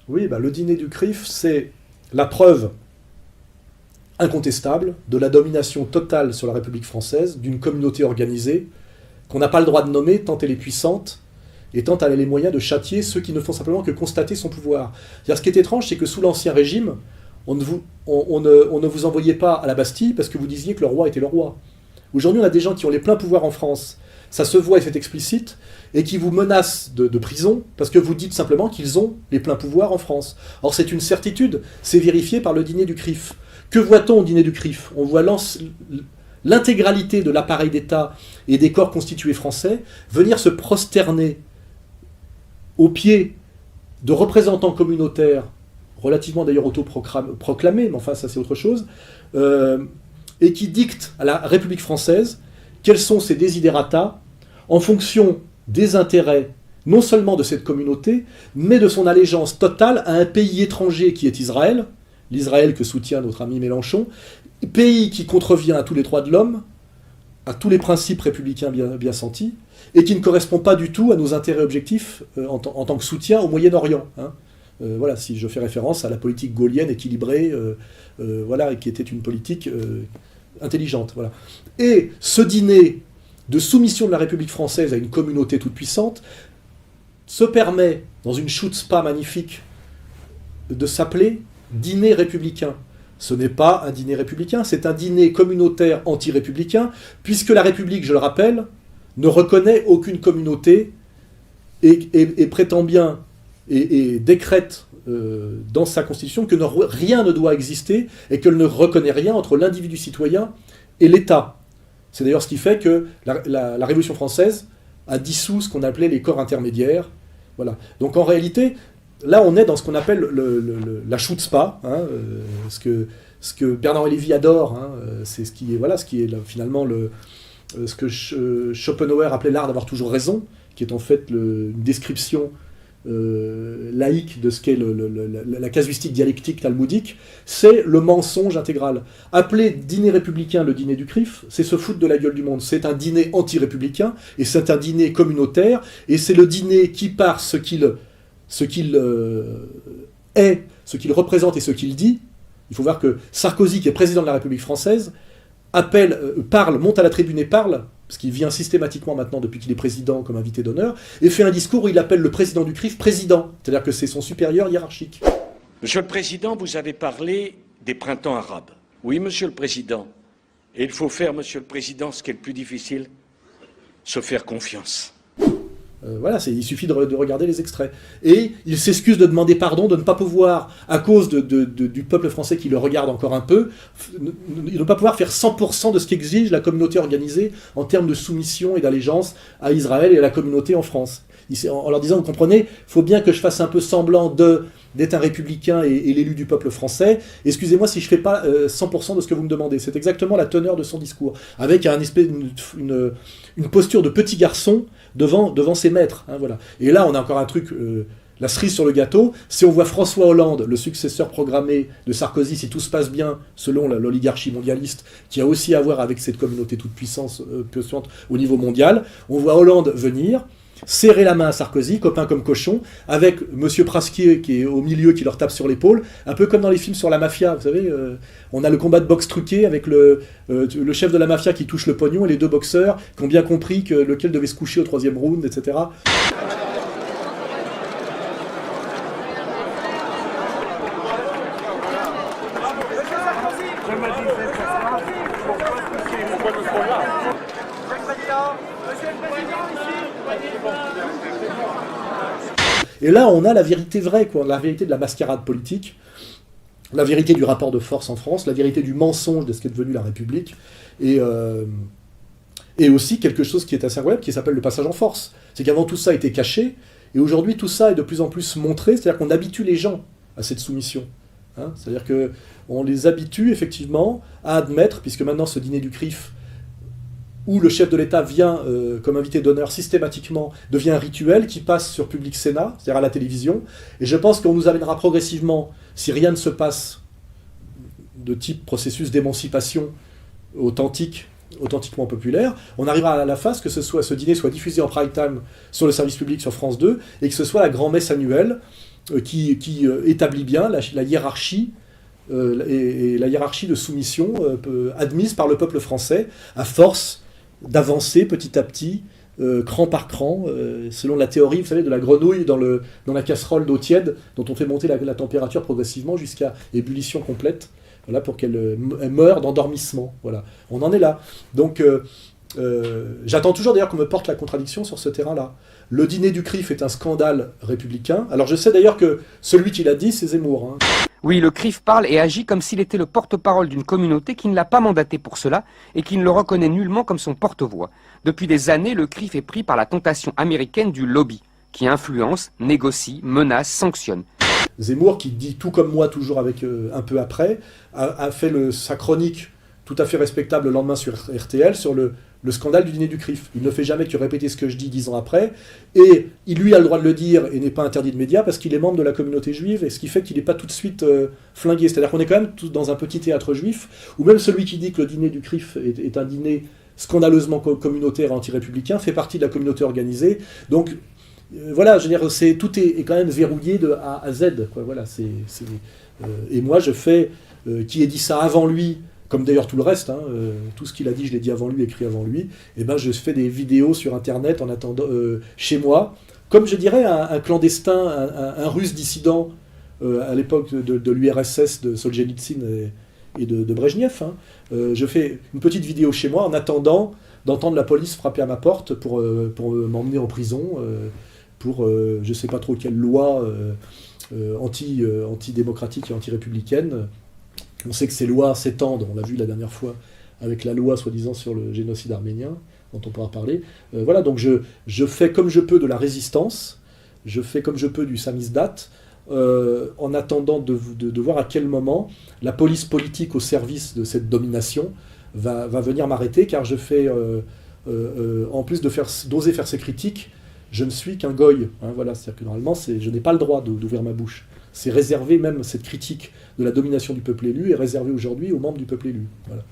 Oui, le dîner du CRIF, c'est la preuve incontestable de la domination totale sur la République française d'une communauté organisée qu'on n'a pas le droit de nommer tant elle est puissante et tant elle a les moyens de châtier ceux qui ne font simplement que constater son pouvoir. C'est-à-dire, ce qui est étrange, c'est que sous l'Ancien Régime, on ne vous envoyait pas à la Bastille parce que vous disiez que le roi était le roi. Aujourd'hui, on a des gens qui ont les pleins pouvoirs en France, ça se voit et c'est explicite, et qui vous menacent de prison parce que vous dites simplement qu'ils ont les pleins pouvoirs en France. Or, c'est une certitude, c'est vérifié par le dîner du CRIF. Que voit-on au dîner du CRIF? On voit l'intégralité de l'appareil d'État et des corps constitués français venir se prosterner aux pieds de représentants communautaires, relativement d'ailleurs autoproclamés, mais enfin ça c'est autre chose, et qui dictent à la République française quels sont ses desiderata en fonction des intérêts non seulement de cette communauté, mais de son allégeance totale à un pays étranger qui est Israël, l'Israël que soutient notre ami Mélenchon, pays qui contrevient à tous les droits de l'homme, à tous les principes républicains bien sentis, et qui ne correspond pas du tout à nos intérêts objectifs en tant que soutien au Moyen-Orient. Voilà, si je fais référence à la politique gaulienne équilibrée, voilà, qui était une politique intelligente. Voilà. Et ce dîner de soumission de la République française à une communauté toute puissante se permet, dans une chutzpah magnifique, de s'appeler dîner républicain. Ce n'est pas un dîner républicain, c'est un dîner communautaire anti-républicain, puisque la République, je le rappelle, ne reconnaît aucune communauté et prétend bien et décrète dans sa constitution que rien ne doit exister et qu'elle ne reconnaît rien entre l'individu citoyen et l'État. C'est d'ailleurs ce qui fait que la Révolution française a dissous ce qu'on appelait les corps intermédiaires. Voilà. Donc en réalité, là on est dans ce qu'on appelle la chutzpah, ce que Bernard Lévy adore, c'est ce qui est finalement ce que Schopenhauer appelait l'art d'avoir toujours raison, qui est en fait une description laïque de ce qu'est la casuistique dialectique talmudique, c'est le mensonge intégral. Appeler dîner républicain le dîner du CRIF, c'est se foutre de la gueule du monde. C'est un dîner anti-républicain, et c'est un dîner communautaire, et c'est le dîner qui, par ce qu'il est, ce qu'il représente et ce qu'il dit, il faut voir que Sarkozy, qui est président de la République française, monte à la tribune et parle, parce qu'il vient systématiquement maintenant depuis qu'il est président comme invité d'honneur, et fait un discours où il appelle le président du CRIF président, c'est-à-dire que c'est son supérieur hiérarchique. Monsieur le Président, vous avez parlé des printemps arabes. Oui, Monsieur le Président. Et il faut faire, Monsieur le Président, ce qui est le plus difficile, se faire confiance. Voilà, il suffit de regarder les extraits. Et il s'excuse de demander pardon, de ne pas pouvoir, à cause du peuple français qui le regarde encore un peu, de ne pas pouvoir faire 100% de ce qu'exige la communauté organisée en termes de soumission et d'allégeance à Israël et à la communauté en France. En leur disant, vous comprenez, il faut bien que je fasse un peu semblant d'être un républicain et l'élu du peuple français. Excusez-moi si je ne fais pas 100% de ce que vous me demandez. C'est exactement la teneur de son discours, avec une posture de petit garçon devant ses maîtres. Voilà. Et là, on a encore un truc, la cerise sur le gâteau. Si on voit François Hollande, le successeur programmé de Sarkozy, si tout se passe bien, selon l'oligarchie mondialiste, qui a aussi à voir avec cette communauté toute puissante au niveau mondial, on voit Hollande venir, serrer la main à Sarkozy, copain comme cochon, avec Monsieur Prasquier qui est au milieu, qui leur tape sur l'épaule, un peu comme dans les films sur la mafia, vous savez, on a le combat de boxe truqué avec le chef de la mafia qui touche le pognon et les deux boxeurs qui ont bien compris lequel devait se coucher au troisième round, etc. Et là, on a la vérité vraie, la vérité de la mascarade politique, la vérité du rapport de force en France, la vérité du mensonge de ce qu'est devenu la République, et aussi quelque chose qui est assez incroyable, qui s'appelle le passage en force. C'est qu'avant tout ça était caché, et aujourd'hui tout ça est de plus en plus montré, c'est-à-dire qu'on habitue les gens à cette soumission. C'est-à-dire qu'on les habitue effectivement à admettre, puisque maintenant ce dîner du CRIF, où le chef de l'État vient comme invité d'honneur systématiquement, devient un rituel qui passe sur Public Sénat, c'est-à-dire à la télévision. Et je pense qu'on nous amènera progressivement, si rien ne se passe de type processus d'émancipation authentiquement populaire, on arrivera à la phase que ce dîner soit diffusé en prime time sur le service public sur France 2, et que ce soit la grand-messe annuelle qui établit bien la hiérarchie et la hiérarchie de soumission admise par le peuple français, à force d'avancer petit à petit, cran par cran, selon la théorie, vous savez, de la grenouille dans la casserole d'eau tiède, dont on fait monter la température progressivement jusqu'à ébullition complète, voilà, pour qu'elle meure d'endormissement. Voilà. On en est là. Donc, j'attends toujours d'ailleurs qu'on me porte la contradiction sur ce terrain-là. Le dîner du CRIF est un scandale républicain. Alors je sais d'ailleurs que celui qui l'a dit, c'est Zemmour. Hein. Oui, le CRIF parle et agit comme s'il était le porte-parole d'une communauté qui ne l'a pas mandaté pour cela et qui ne le reconnaît nullement comme son porte-voix. Depuis des années, le CRIF est pris par la tentation américaine du lobby, qui influence, négocie, menace, sanctionne. Zemmour, qui dit tout comme moi, toujours avec un peu après, a fait sa chronique tout à fait respectable le lendemain sur RTL sur le scandale du dîner du CRIF. Il ne fait jamais que répéter ce que je dis 10 ans après, et il lui a le droit de le dire et n'est pas interdit de médias parce qu'il est membre de la communauté juive, et ce qui fait qu'il n'est pas tout de suite flingué. C'est-à-dire qu'on est quand même tous dans un petit théâtre juif, où même celui qui dit que le dîner du CRIF est un dîner scandaleusement communautaire et anti-républicain fait partie de la communauté organisée. Donc voilà, je veux dire, tout est quand même verrouillé de A à Z. Quoi. Voilà, et moi, je fais... qui ait dit ça avant lui, comme d'ailleurs tout le reste, hein, tout ce qu'il a dit, je l'ai dit avant lui, écrit avant lui, et ben je fais des vidéos sur Internet en attendant, chez moi, comme je dirais un clandestin, un russe dissident à l'époque de l'URSS, de Solzhenitsyn et de Brejnev. Hein. Je fais une petite vidéo chez moi en attendant d'entendre la police frapper à ma porte pour m'emmener en prison, pour je ne sais pas trop quelle loi antidémocratique et anti-républicaine. On sait que ces lois s'étendent, on l'a vu la dernière fois, avec la loi soi-disant sur le génocide arménien, dont on pourra parler. Voilà, donc je fais comme je peux de la résistance, je fais comme je peux du samizdat, en attendant de voir à quel moment la police politique au service de cette domination va venir m'arrêter, car je fais, en plus d'oser faire ces critiques, je ne suis qu'un goy. Hein, voilà, c'est-à-dire que normalement, je n'ai pas le droit d'ouvrir ma bouche. C'est réservé, même cette critique de la domination du peuple élu est réservée aujourd'hui aux membres du peuple élu. Voilà.